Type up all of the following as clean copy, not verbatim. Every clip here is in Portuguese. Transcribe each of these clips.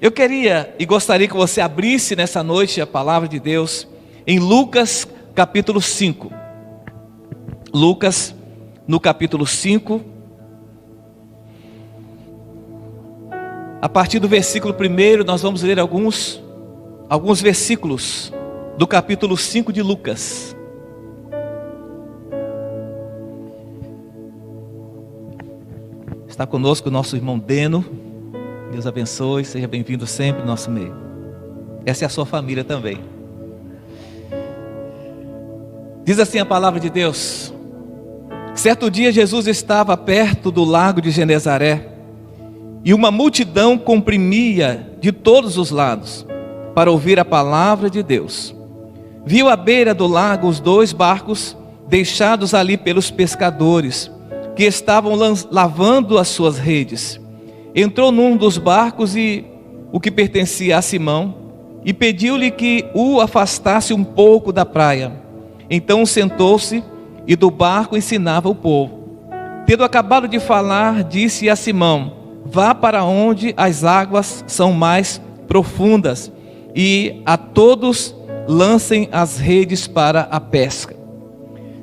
Eu queria e gostaria que você abrisse nessa noite a palavra de Deus em Lucas capítulo 5. Lucas, no capítulo 5, a partir do versículo 1, nós vamos ler alguns versículos do capítulo 5 de Lucas. Está conosco o nosso irmão Deno. Deus abençoe, seja bem-vindo sempre no nosso meio. Essa é a sua família também. Diz assim a palavra de Deus: certo dia Jesus estava perto do lago de Genezaré, e uma multidão comprimia de todos os lados para ouvir a palavra de Deus. Viu à beira do lago os 2 barcos deixados ali pelos pescadores, que estavam lavando as suas redes. Entrou num dos barcos, o que pertencia a Simão, e pediu-lhe que o afastasse um pouco da praia. Então sentou-se e do barco ensinava o povo. Tendo acabado de falar, disse a Simão: vá para onde as águas são mais profundas, e a todos lancem as redes para a pesca.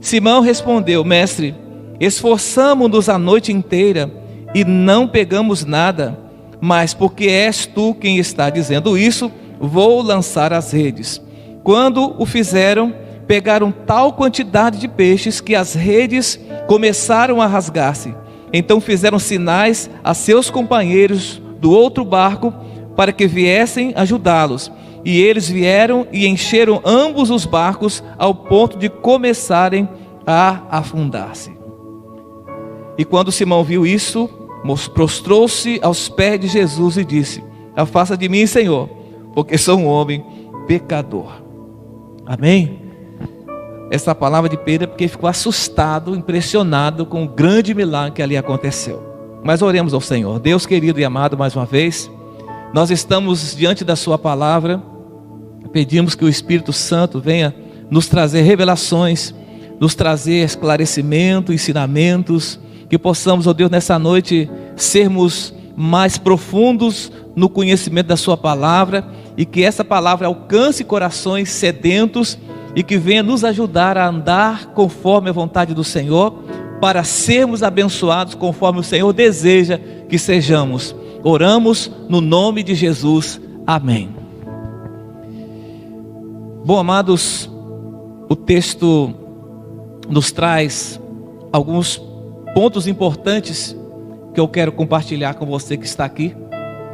Simão respondeu: mestre, esforçamo-nos a noite inteira e não pegamos nada, mas porque és tu quem está dizendo isso, vou lançar as redes. Quando o fizeram, pegaram tal quantidade de peixes que as redes começaram a rasgar-se. Então fizeram sinais a seus companheiros do outro barco para que viessem ajudá-los. E eles vieram e encheram ambos os barcos ao ponto de começarem a afundar-se. E quando Simão viu isso, prostrou-se aos pés de Jesus e disse: afasta de mim, Senhor, porque sou um homem pecador. Amém? Essa palavra de Pedro é porque ficou assustado, impressionado com o grande milagre que ali aconteceu. Mas oremos ao Senhor. Deus querido e amado, mais uma vez, nós estamos diante da sua palavra. Pedimos que o Espírito Santo venha nos trazer revelações, nos trazer esclarecimento, ensinamentos, que possamos, ó Deus, nessa noite sermos mais profundos no conhecimento da sua palavra, e que essa palavra alcance corações sedentos e que venha nos ajudar a andar conforme a vontade do Senhor, para sermos abençoados conforme o Senhor deseja que sejamos. Oramos no nome de Jesus. Amém. Bom, amados, o texto nos traz alguns pontos importantes que eu quero compartilhar com você que está aqui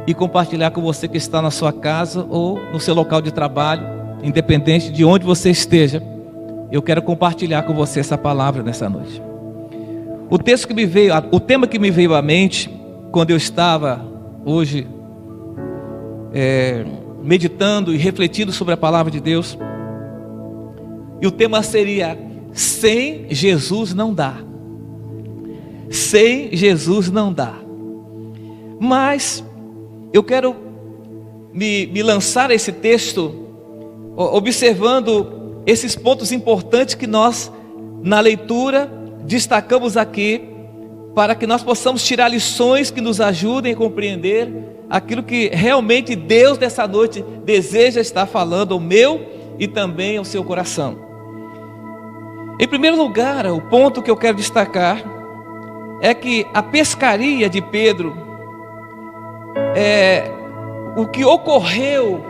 e compartilhar com você que está na sua casa ou no seu local de trabalho, independente de onde você esteja. Eu quero compartilhar com você essa palavra nessa noite. O tema que me veio à mente quando eu estava hoje meditando e refletindo sobre a palavra de Deus, e o tema seria: sem Jesus não dá. Sem Jesus não dá. Mas eu quero me lançar a esse texto observando esses pontos importantes que nós, na leitura, destacamos aqui, para que nós possamos tirar lições que nos ajudem a compreender aquilo que realmente Deus nessa noite deseja estar falando ao meu e também ao seu coração. Em primeiro lugar, o ponto que eu quero destacar é que a pescaria de Pedro, o que ocorreu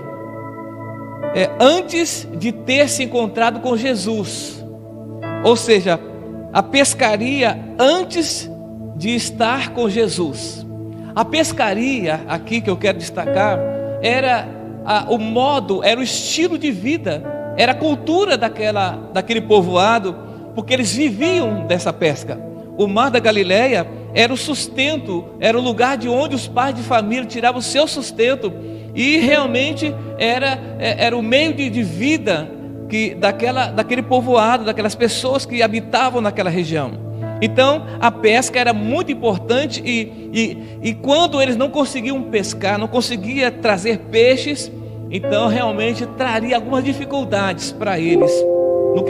antes de ter se encontrado com Jesus, ou seja, a pescaria antes de estar com Jesus. A pescaria aqui que eu quero destacar era o modo, era o estilo de vida, era a cultura daquele povoado, porque eles viviam dessa pesca. O mar da Galileia era o sustento, era o lugar de onde os pais de família tiravam o seu sustento, e realmente era o meio de vida daquele povoado, daquelas pessoas que habitavam naquela região. Então a pesca era muito importante, e quando eles não conseguiam pescar, não conseguiam trazer peixes, então realmente traria algumas dificuldades para eles,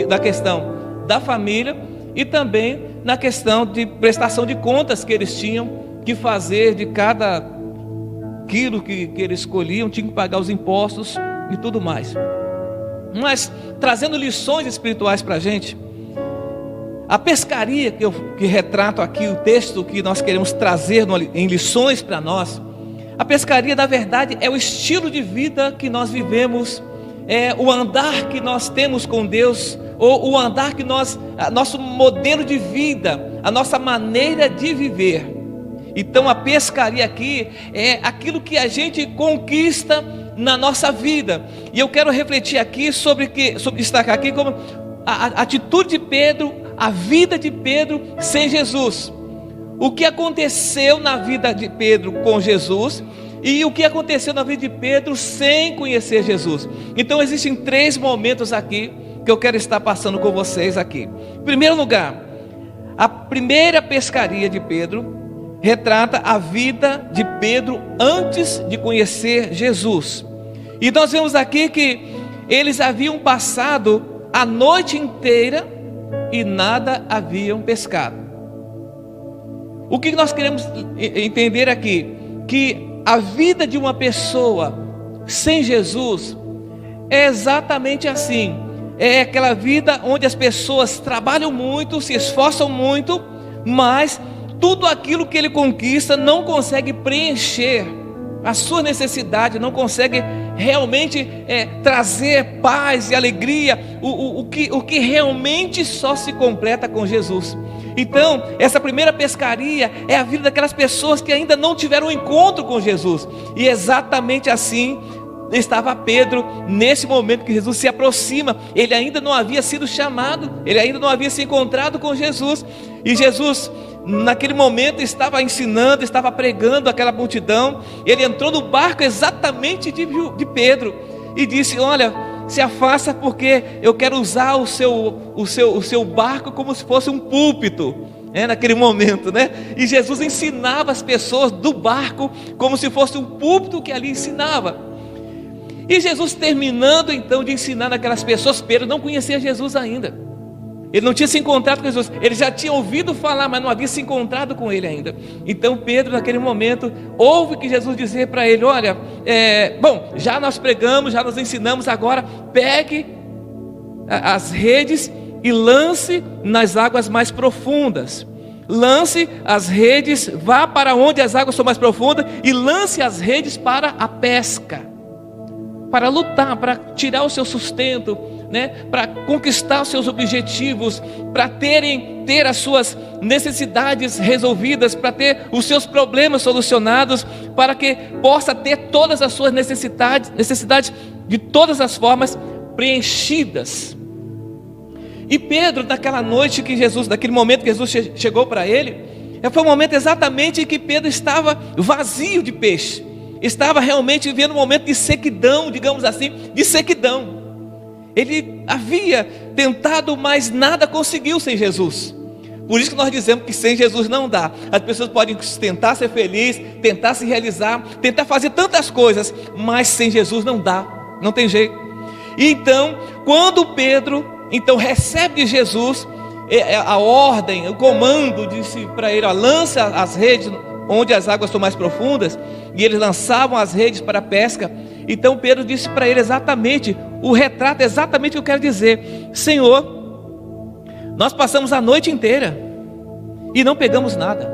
na questão da família e também na questão de prestação de contas que eles tinham que fazer de cada aquilo que eles escolhiam, tinham que pagar os impostos e tudo mais. Mas trazendo lições espirituais para a gente, a pescaria que retrato aqui, o texto que nós queremos trazer em lições para nós, a pescaria, na verdade, é o estilo de vida que nós vivemos, é o andar que nós temos com Deus, ou o andar que nosso modelo de vida, a nossa maneira de viver. Então a pescaria aqui é aquilo que a gente conquista na nossa vida. E eu quero refletir aqui sobre destacar aqui como a atitude de Pedro, a vida de Pedro sem Jesus. O que aconteceu na vida de Pedro com Jesus e o que aconteceu na vida de Pedro sem conhecer Jesus. Então existem 3 momentos aqui que eu quero estar passando com vocês aqui. Em primeiro lugar, a primeira pescaria de Pedro retrata a vida de Pedro antes de conhecer Jesus. E nós vemos aqui que eles haviam passado a noite inteira e nada haviam pescado. O que nós queremos entender aqui? Que a vida de uma pessoa sem Jesus é exatamente assim. É aquela vida onde as pessoas trabalham muito, se esforçam muito, mas tudo aquilo que ele conquista não consegue preencher a sua necessidade, não consegue realmente trazer paz e alegria, o que realmente só se completa com Jesus. Então, essa primeira pescaria é a vida daquelas pessoas que ainda não tiveram um encontro com Jesus. E exatamente assim estava Pedro nesse momento que Jesus se aproxima. Ele ainda não havia sido chamado, ele ainda não havia se encontrado com Jesus. E Jesus, naquele momento, estava ensinando, estava pregando aquela multidão. Ele entrou no barco exatamente de Pedro e disse: olha, se afasta, porque eu quero usar o seu barco como se fosse um púlpito. Naquele momento, né? E Jesus ensinava as pessoas do barco como se fosse um púlpito que ali ensinava. E Jesus, terminando então de ensinar aquelas pessoas, Pedro não conhecia Jesus ainda. Ele não tinha se encontrado com Jesus. Ele já tinha ouvido falar, mas não havia se encontrado com ele ainda. Então Pedro, naquele momento, ouve que Jesus dizer para ele: olha, já nós pregamos, já nós ensinamos, agora pegue as redes e lance nas águas mais profundas. Lance as redes, vá para onde as águas são mais profundas e lance as redes para a pesca, para lutar, para tirar o seu sustento, né? Para conquistar os seus objetivos, para ter as suas necessidades resolvidas, para ter os seus problemas solucionados, para que possa ter todas as suas necessidades de todas as formas preenchidas. E Pedro, naquela noite naquele momento que Jesus chegou para ele, foi um momento exatamente em que Pedro estava vazio de peixe, estava realmente vivendo um momento de sequidão, digamos assim, de sequidão. Ele havia tentado, mas nada conseguiu sem Jesus. Por isso que nós dizemos que sem Jesus não dá. As pessoas podem tentar ser felizes, tentar se realizar, tentar fazer tantas coisas, mas sem Jesus não dá, não tem jeito. E então, quando Pedro recebe de Jesus a ordem, o comando, disse para ele: lança as redes onde as águas são mais profundas, e eles lançavam as redes para a pesca. Então Pedro disse para ele exatamente, o retrato é exatamente o que eu quero dizer: Senhor, nós passamos a noite inteira e não pegamos nada.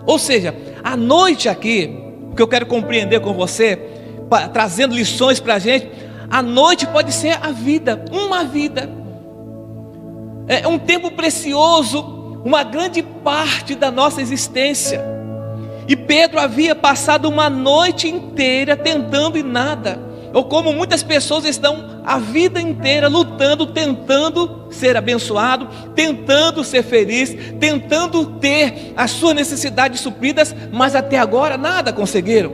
Ou seja, a noite aqui, o que eu quero compreender com você, trazendo lições para a gente, a noite pode ser a vida, uma vida, é um tempo precioso, uma grande parte da nossa existência. E Pedro havia passado uma noite inteira tentando e nada, ou como muitas pessoas estão a vida inteira lutando, tentando ser abençoado, tentando ser feliz, tentando ter as suas necessidades supridas, mas até agora nada conseguiram.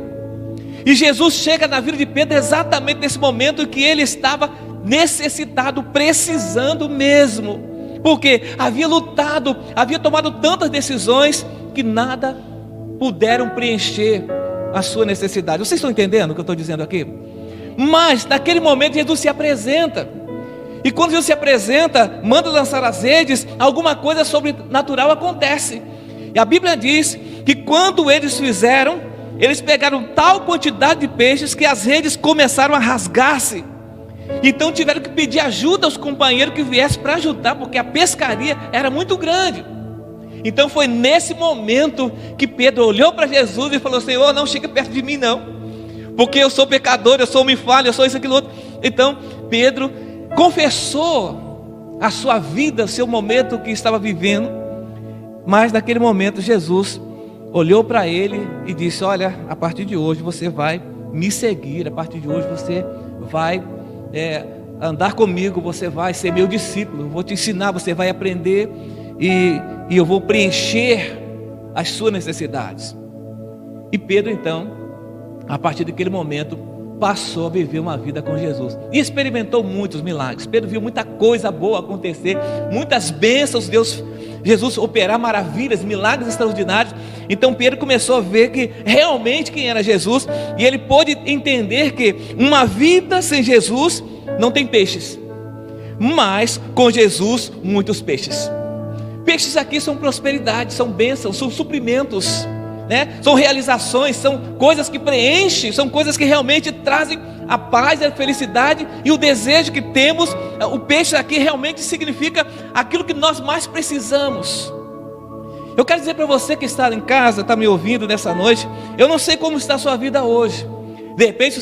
E Jesus chega na vida de Pedro exatamente nesse momento em que ele estava necessitado, precisando mesmo, porque havia lutado, havia tomado tantas decisões que nada puderam preencher a sua necessidade. Vocês estão entendendo o que eu estou dizendo aqui? Mas naquele momento Jesus se apresenta, e quando Jesus se apresenta, manda lançar as redes, alguma coisa sobrenatural acontece. E a Bíblia diz que quando eles fizeram, eles pegaram tal quantidade de peixes que as redes começaram a rasgar-se. Então tiveram que pedir ajuda aos companheiros que viessem para ajudar, porque a pescaria era muito grande. Então foi nesse momento que Pedro olhou para Jesus e falou: Senhor, não chega perto de mim não, porque eu sou pecador, eu sou homem falho, eu sou isso, aquilo, outro. Então Pedro confessou a sua vida, o seu momento que estava vivendo. Mas naquele momento Jesus olhou para ele e disse: olha, a partir de hoje você vai me seguir, a partir de hoje você vai andar comigo, você vai ser meu discípulo, eu vou te ensinar, você vai aprender e eu vou preencher as suas necessidades. E Pedro então, a partir daquele momento, passou a viver uma vida com Jesus e experimentou muitos milagres. Pedro viu muita coisa boa acontecer, muitas bênçãos, Jesus operar maravilhas, milagres extraordinários. Então Pedro começou a ver que realmente quem era Jesus, e ele pôde entender que uma vida sem Jesus não tem peixes, mas com Jesus muitos peixes. Peixes aqui são prosperidade, são bênçãos, são suprimentos, são realizações, são coisas que preenchem, são coisas que realmente trazem a paz, a felicidade e o desejo que temos. O peixe aqui realmente significa aquilo que nós mais precisamos. Eu quero dizer para você que está em casa, está me ouvindo nessa noite, eu não sei como está a sua vida hoje. De repente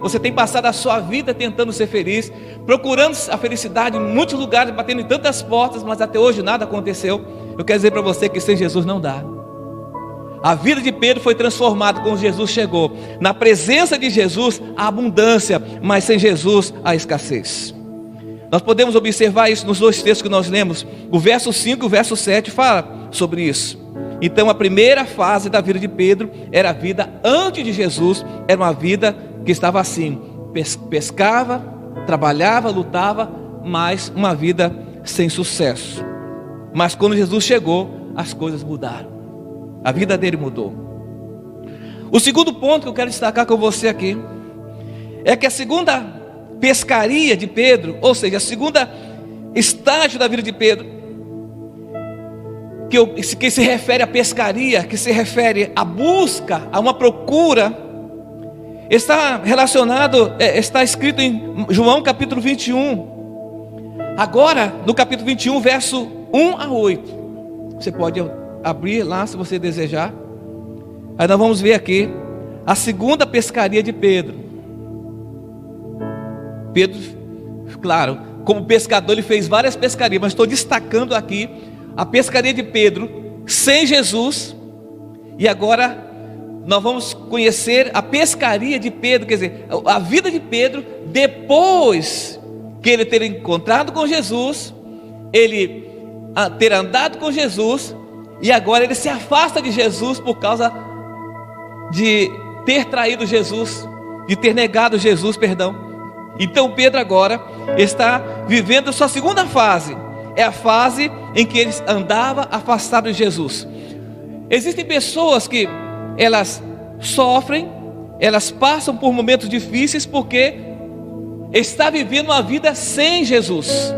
você tem passado a sua vida tentando ser feliz, procurando a felicidade em muitos lugares, batendo em tantas portas, mas até hoje nada aconteceu. Eu quero dizer para você que sem Jesus não dá. A vida de Pedro foi transformada quando Jesus chegou. Na presença de Jesus, a abundância, mas sem Jesus, a escassez. Nós podemos observar isso nos dois textos que nós lemos. O verso 5 e o verso 7 fala sobre isso. Então a primeira fase da vida de Pedro era a vida antes de Jesus. Era uma vida que estava assim: pescava, trabalhava, lutava, mas uma vida sem sucesso. Mas quando Jesus chegou, as coisas mudaram. A vida dele mudou. O segundo ponto que eu quero destacar com você aqui é que a segunda pescaria de Pedro, ou seja, a segunda estágio da vida de Pedro, que se refere à pescaria, que se refere à busca, a uma procura, está relacionado, está escrito em João capítulo 21. Agora, no capítulo 21, verso 1 a 8. Você pode abrir lá se você desejar. Aí nós vamos ver aqui a segunda pescaria de Pedro. Pedro, claro, como pescador ele fez várias pescarias, mas estou destacando aqui a pescaria de Pedro sem Jesus. E agora nós vamos conhecer a pescaria de Pedro, quer dizer, a vida de Pedro depois que ele ter encontrado com Jesus, ele ter andado com Jesus, e agora ele se afasta de Jesus por causa de ter traído Jesus, de ter negado Jesus, perdão. Então Pedro agora está vivendo a sua segunda fase. É a fase em que ele andava afastado de Jesus. Existem pessoas que elas sofrem, elas passam por momentos difíceis porque está vivendo uma vida sem Jesus.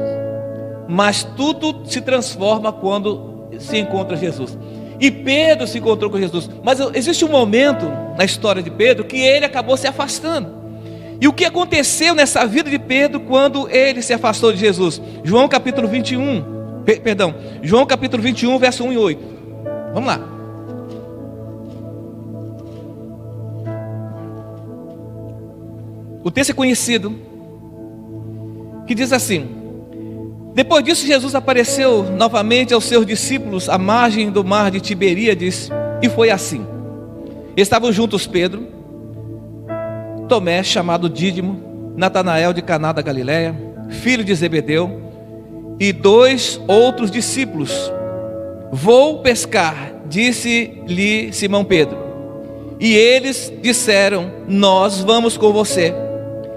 Mas tudo se transforma quando se encontra Jesus. E Pedro se encontrou com Jesus. Mas existe um momento na história de Pedro que ele acabou se afastando. E o que aconteceu nessa vida de Pedro quando ele se afastou de Jesus? João capítulo 21, João capítulo 21, verso 1 e 8. Vamos lá. O texto é conhecido, que diz assim: depois disso Jesus apareceu novamente aos seus discípulos à margem do mar de Tiberíades, e foi assim: estavam juntos Pedro, Tomé, chamado Dídimo, Natanael de Caná da Galileia, filho de Zebedeu, e 2 outros discípulos. Vou pescar, disse-lhe Simão Pedro. E eles disseram: nós vamos com você.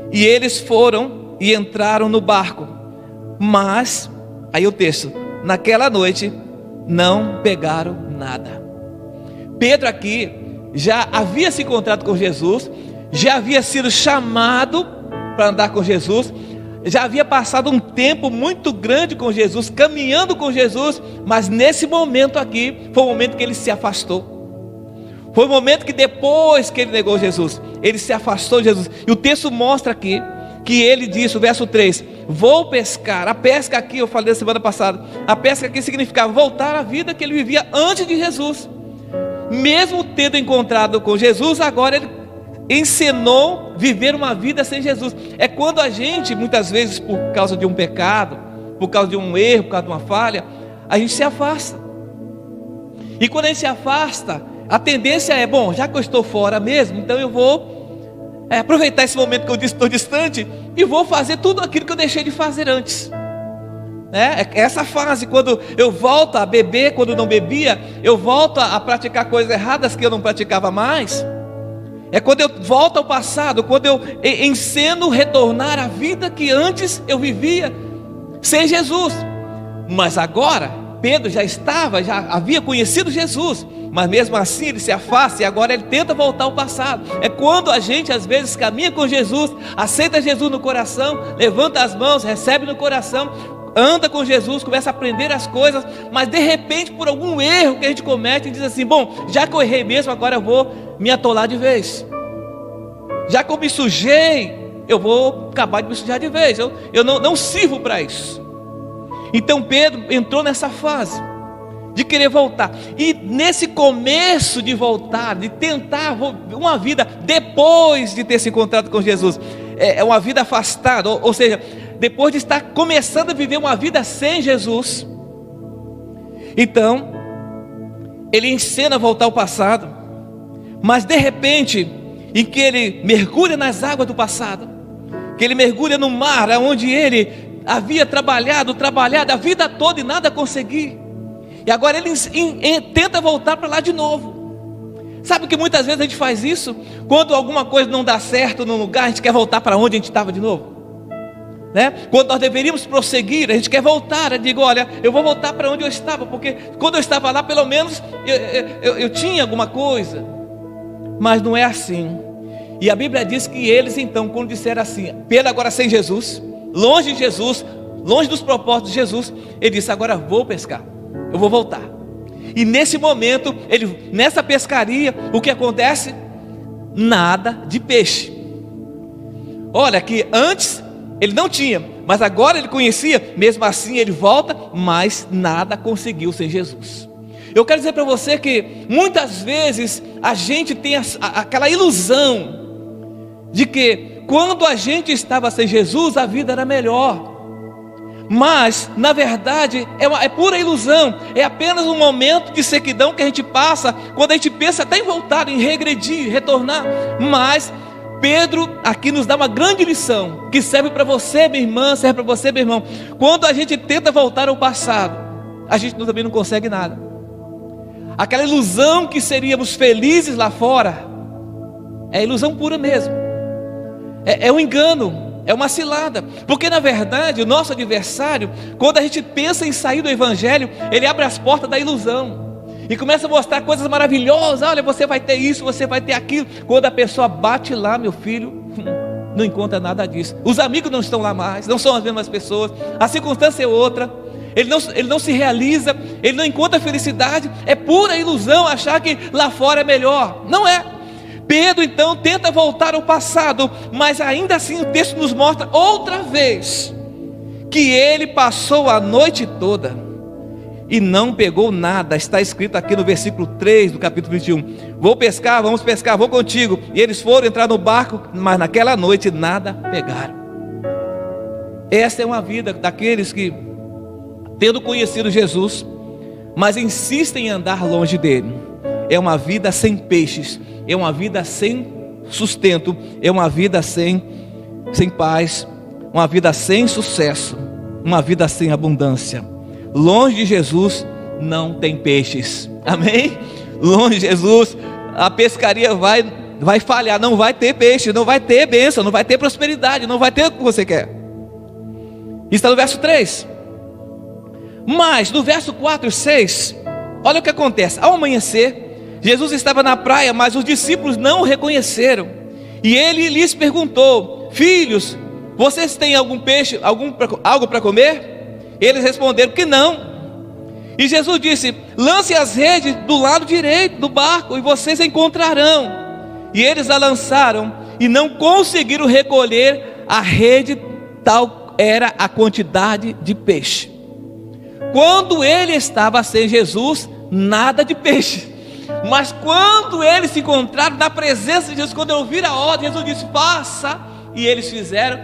E eles foram e entraram no barco. Mas, aí o texto, naquela noite não pegaram nada. Pedro aqui já havia se encontrado com Jesus, já havia sido chamado para andar com Jesus, já havia passado um tempo muito grande com Jesus, caminhando com Jesus, mas nesse momento aqui, foi o momento que ele se afastou. Foi o momento que depois que ele negou Jesus, ele se afastou de Jesus. E o texto mostra aqui que ele disse, o verso 3, vou pescar. A pesca aqui, eu falei na semana passada, a pesca aqui significava voltar à vida que ele vivia antes de Jesus. Mesmo tendo encontrado com Jesus, agora ele ensinou viver uma vida sem Jesus. É quando a gente, muitas vezes por causa de um pecado, por causa de um erro, por causa de uma falha, a gente se afasta. E quando a gente se afasta, a tendência é, bom, já que eu estou fora mesmo, então eu vou aproveitar esse momento que eu estou distante e vou fazer tudo aquilo que eu deixei de fazer antes. Essa fase, quando eu volto a beber, quando não bebia, eu volto a praticar coisas erradas que eu não praticava mais. É quando eu volto ao passado, quando eu ensino retornar à vida que antes eu vivia sem Jesus. Mas agora, Pedro já havia conhecido Jesus, mas mesmo assim ele se afasta e agora ele tenta voltar ao passado. É quando a gente às vezes caminha com Jesus, aceita Jesus no coração, levanta as mãos, recebe no coração, anda com Jesus, começa a aprender as coisas, mas de repente por algum erro que a gente comete, diz assim, bom, já que eu errei mesmo, agora eu vou me atolar de vez. Já que eu me sujei, eu vou acabar de me sujar de vez. Eu não sirvo para isso. Então Pedro entrou nessa fase de querer voltar. E nesse começo de voltar, de tentar uma vida depois de ter se encontrado com Jesus, é uma vida afastada, ou seja, depois de estar começando a viver uma vida sem Jesus. Então ele ensina a voltar ao passado, mas de repente, em que ele mergulha nas águas do passado, que ele mergulha no mar, onde ele havia trabalhado a vida toda e nada conseguir, e agora ele tenta voltar para lá de novo. Sabe que muitas vezes a gente faz isso? Quando alguma coisa não dá certo num lugar, a gente quer voltar para onde a gente estava de novo, Quando nós deveríamos prosseguir, a gente quer voltar. Eu digo, olha, eu vou voltar para onde eu estava, porque quando eu estava lá, pelo menos eu tinha alguma coisa. Mas não é assim. E a Bíblia diz que eles então, quando disseram assim, Pedro agora sem Jesus, longe de Jesus, longe dos propósitos de Jesus, ele disse, agora vou pescar, eu vou voltar. E nesse momento, nessa pescaria, o que acontece? Nada de peixe. Olha, que antes ele não tinha, mas agora ele conhecia. Mesmo assim ele volta, mas nada conseguiu sem Jesus. Eu quero dizer para você que muitas vezes a gente tem aquela ilusão de que quando a gente estava sem Jesus, a vida era melhor. Mas na verdade é pura ilusão. É apenas um momento de sequidão que a gente passa, quando a gente pensa até em voltar, em regredir, retornar. Mas Pedro aqui nos dá uma grande lição, que serve para você, minha irmã, serve para você, meu irmão. Quando a gente tenta voltar ao passado, a gente também não consegue nada. Aquela ilusão que seríamos felizes lá fora, é ilusão pura mesmo. É um engano, é uma cilada. Porque na verdade o nosso adversário, quando a gente pensa em sair do evangelho, ele abre as portas da ilusão e começa a mostrar coisas maravilhosas. Olha, você vai ter isso, você vai ter aquilo. Quando a pessoa bate lá, meu filho, não encontra nada disso. Os amigos não estão lá mais, não são as mesmas pessoas, a circunstância é outra. Ele não se realiza, ele não encontra felicidade. É pura ilusão achar que lá fora é melhor. Não é. Pedro então tenta voltar ao passado, mas ainda assim o texto nos mostra outra vez que ele passou a noite toda e não pegou nada. Está escrito aqui no versículo 3 do capítulo 21. Vou pescar, vamos pescar, vou contigo. E eles foram entrar no barco, mas naquela noite nada pegaram. Essa é uma vida daqueles que, tendo conhecido Jesus, mas insistem em andar longe dele. É uma vida sem peixes, é uma vida sem sustento, é uma vida sem paz, uma vida sem sucesso, uma vida sem abundância. Longe de Jesus não tem peixes, amém? Longe de Jesus a pescaria vai falhar, não vai ter peixe, não vai ter bênção, não vai ter prosperidade, não vai ter o que você quer. Isso está no verso 3. Mas no verso 4 e 6, olha o que acontece. Ao amanhecer, Jesus estava na praia, mas os discípulos não o reconheceram. E ele lhes perguntou: filhos, vocês têm algum peixe, algo para comer? Eles responderam que não. E Jesus disse: lance as redes do lado direito do barco e vocês encontrarão. E eles a lançaram e não conseguiram recolher a rede, tal era a quantidade de peixe. Quando ele estava sem Jesus, nada de peixe. Mas quando eles se encontraram na presença de Jesus, quando ouviram a ordem, Jesus disse: faça. E eles fizeram,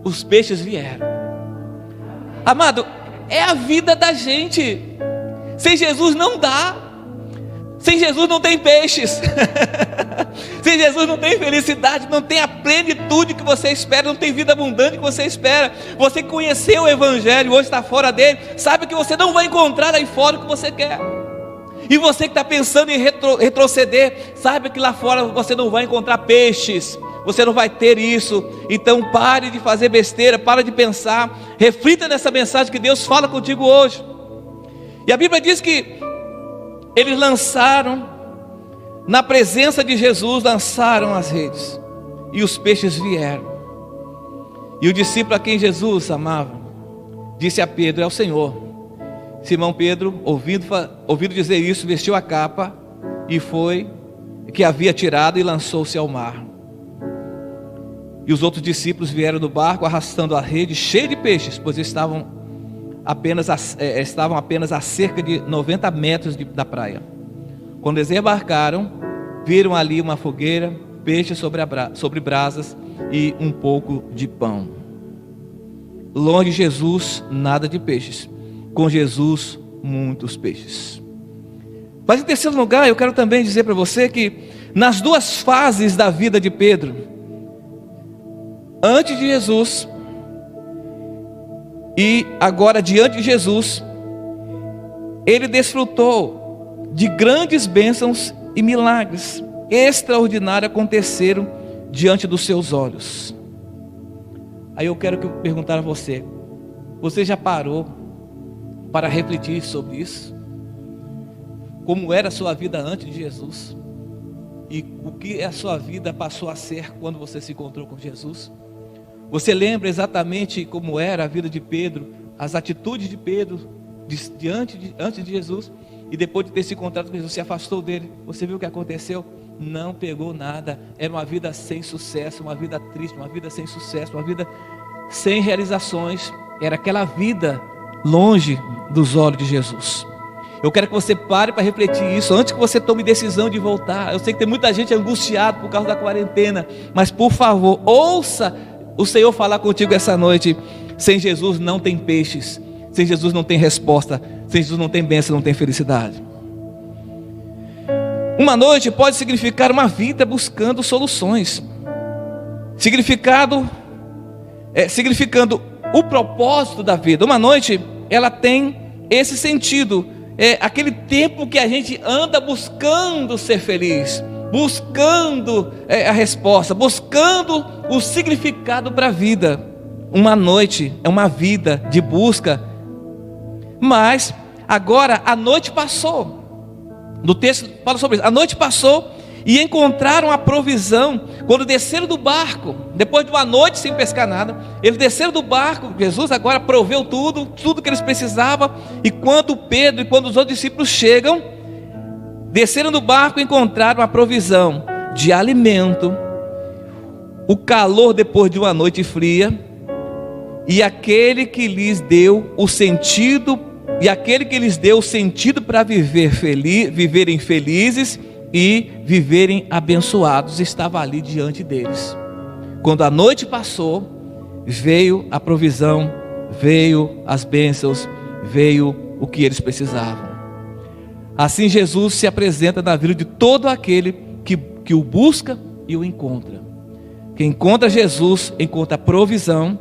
os peixes vieram. Amado, é a vida da gente. Sem Jesus não dá. Sem Jesus não tem peixes. Sem Jesus não tem felicidade, não tem a plenitude que você espera, não tem vida abundante que você espera. Você conheceu o Evangelho, hoje está fora dele, sabe que você não vai encontrar aí fora o que você quer. E você que está pensando em retroceder, sabe que lá fora você não vai encontrar peixes, você não vai ter isso. Então pare de fazer besteira, pare de pensar, reflita nessa mensagem que Deus fala contigo hoje. E a Bíblia diz que eles lançaram, na presença de Jesus, lançaram as redes, e os peixes vieram. E o discípulo a quem Jesus amava, disse a Pedro: é o Senhor. Simão Pedro, ouvindo dizer isso, vestiu a capa, e foi, que havia tirado, e lançou-se ao mar. E os outros discípulos vieram do barco, arrastando a rede cheia de peixes, pois estavam apenas a cerca de 90 metros da praia. Quando eles embarcaram, viram ali uma fogueira, peixe sobre brasas e um pouco de pão. Longe de Jesus, nada de peixes. Com Jesus, muitos peixes. Mas em terceiro lugar, eu quero também dizer para você que nas duas fases da vida de Pedro, antes de Jesus e agora diante de Jesus, ele desfrutou de grandes bênçãos e milagres extraordinários aconteceram diante dos seus olhos. Aí eu quero perguntar a você: você já parou para refletir sobre isso? Como era a sua vida antes de Jesus? E o que a sua vida passou a ser quando você se encontrou com Jesus? Você lembra exatamente como era a vida de Pedro, as atitudes de Pedro antes de Jesus? E depois de ter se encontrado com Jesus, se afastou dele. Você viu o que aconteceu? Não pegou nada. Era uma vida sem sucesso, uma vida triste, uma vida sem sucesso, uma vida sem realizações. Era aquela vida longe dos olhos de Jesus. Eu quero que você pare para refletir isso antes que você tome decisão de voltar. Eu sei que tem muita gente angustiada por causa da quarentena, mas por favor, ouça o Senhor falar contigo essa noite. Sem Jesus não tem peixes, sem Jesus não tem resposta, sem Jesus não tem bênção, não tem felicidade. Uma noite pode significar uma vida buscando soluções, significando o propósito da vida. Uma noite, ela tem esse sentido, aquele tempo que a gente anda buscando ser feliz, buscando a resposta, buscando o significado para a vida. Uma noite é uma vida de busca. Mas agora a noite passou. No texto fala sobre isso. A noite passou e encontraram a provisão. Quando desceram do barco, depois de uma noite sem pescar nada, eles desceram do barco. Jesus agora proveu tudo que eles precisavam. E quando Pedro e quando os outros discípulos chegam, desceram do barco e encontraram a provisão de alimento, o calor depois de uma noite fria, e aquele que lhes deu o sentido para viverem felizes e viverem abençoados, estava ali diante deles. Quando a noite passou, veio a provisão, veio as bênçãos, veio o que eles precisavam. Assim Jesus se apresenta na vida de todo aquele que o busca e o encontra. Quem encontra Jesus, encontra a provisão,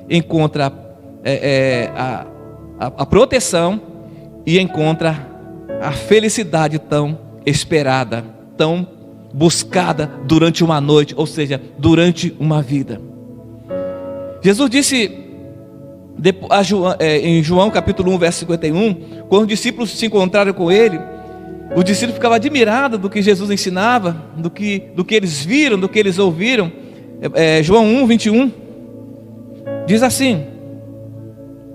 encontra a proteção e encontra a felicidade tão esperada, tão buscada durante uma noite, ou seja, durante uma vida. Jesus disse em João capítulo 1, verso 51, quando os discípulos se encontraram com ele, os discípulos ficavam admirados do que Jesus ensinava, do que eles viram, do que eles ouviram. João 1, 21 diz assim,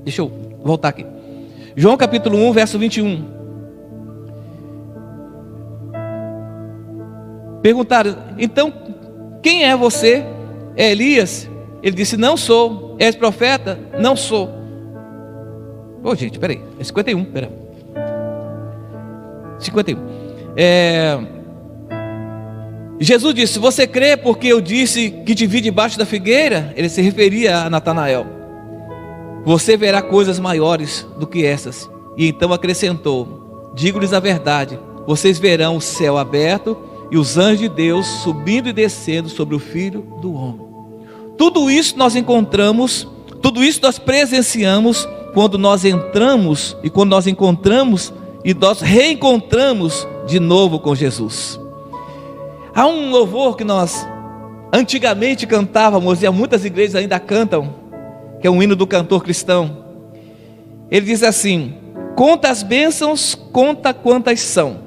deixa eu voltar aqui. João capítulo 1, verso 21. Perguntaram: então, quem é você? É Elias? Ele disse: não sou. És profeta? Não sou. Ô, gente, peraí, é 51, peraí. 51. Jesus disse: você crê porque eu disse que te vi debaixo da figueira? Ele se referia a Natanael. Você verá coisas maiores do que essas. E então acrescentou: digo-lhes a verdade, vocês verão o céu aberto e os anjos de Deus subindo e descendo sobre o Filho do Homem. Tudo isso nós encontramos, tudo isso nós presenciamos quando nós entramos e quando nós encontramos e nós reencontramos de novo com Jesus. Há um louvor que nós antigamente cantávamos, e muitas igrejas ainda cantam, que é um hino do cantor cristão. Ele diz assim: conta as bênçãos, conta quantas são,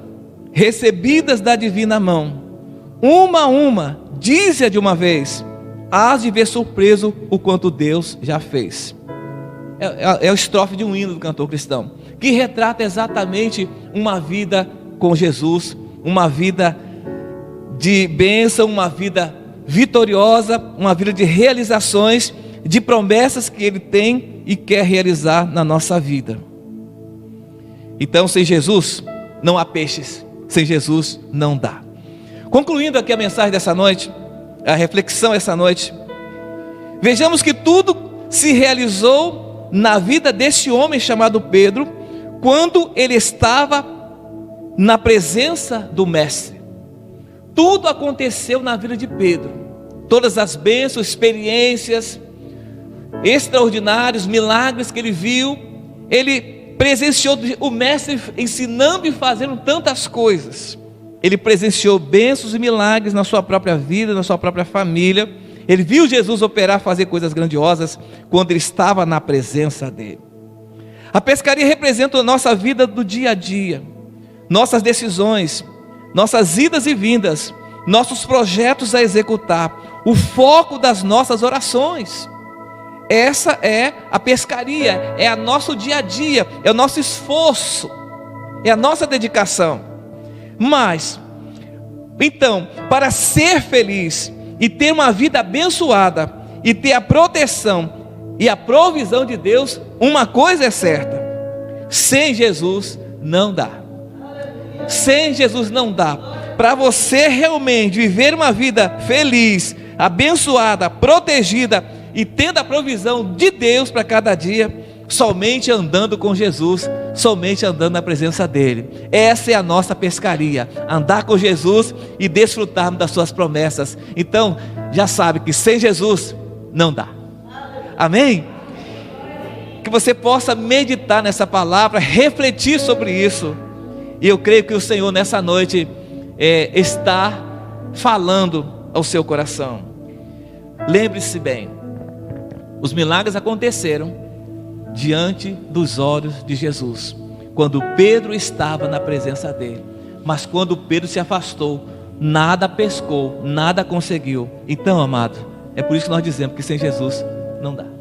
recebidas da divina mão, uma a uma, dize-a de uma vez, hás de ver surpreso o quanto Deus já fez. É a estrofe de um hino do cantor cristão, que retrata exatamente uma vida com Jesus, uma vida de bênção, uma vida vitoriosa, uma vida de realizações, de promessas que Ele tem e quer realizar na nossa vida. Então, sem Jesus não há peixes, sem Jesus não dá. Concluindo aqui a mensagem dessa noite, a reflexão essa noite, vejamos que tudo se realizou na vida desse homem chamado Pedro, quando ele estava na presença do Mestre. Tudo aconteceu na vida de Pedro, todas as bênçãos, experiências extraordinários, milagres que ele viu, ele presenciou o Mestre ensinando e fazendo tantas coisas. Ele presenciou bênçãos e milagres na sua própria vida, na sua própria família. Ele viu Jesus operar, fazer coisas grandiosas quando ele estava na presença dele. A pescaria representa a nossa vida do dia a dia, nossas decisões, nossas idas e vindas, nossos projetos a executar, o foco das nossas orações. Essa é a pescaria, é o nosso dia a dia, é o nosso esforço, é a nossa dedicação. Mas, então, para ser feliz e ter uma vida abençoada e ter a proteção e a provisão de Deus, uma coisa é certa: sem Jesus não dá. Sem Jesus não dá. Para você realmente viver uma vida feliz, abençoada, protegida e tendo a provisão de Deus para cada dia, somente andando com Jesus, somente andando na presença dele. Essa é a nossa pescaria, andar com Jesus e desfrutarmos das suas promessas. Então, já sabe que sem Jesus não dá. Amém? Que você possa meditar nessa palavra, refletir sobre isso. E eu creio que o Senhor nessa noite está falando ao seu coração. Lembre-se bem, os milagres aconteceram diante dos olhos de Jesus, quando Pedro estava na presença dele. Mas quando Pedro se afastou, nada pescou, nada conseguiu. Então, amado, é por isso que nós dizemos que sem Jesus não dá.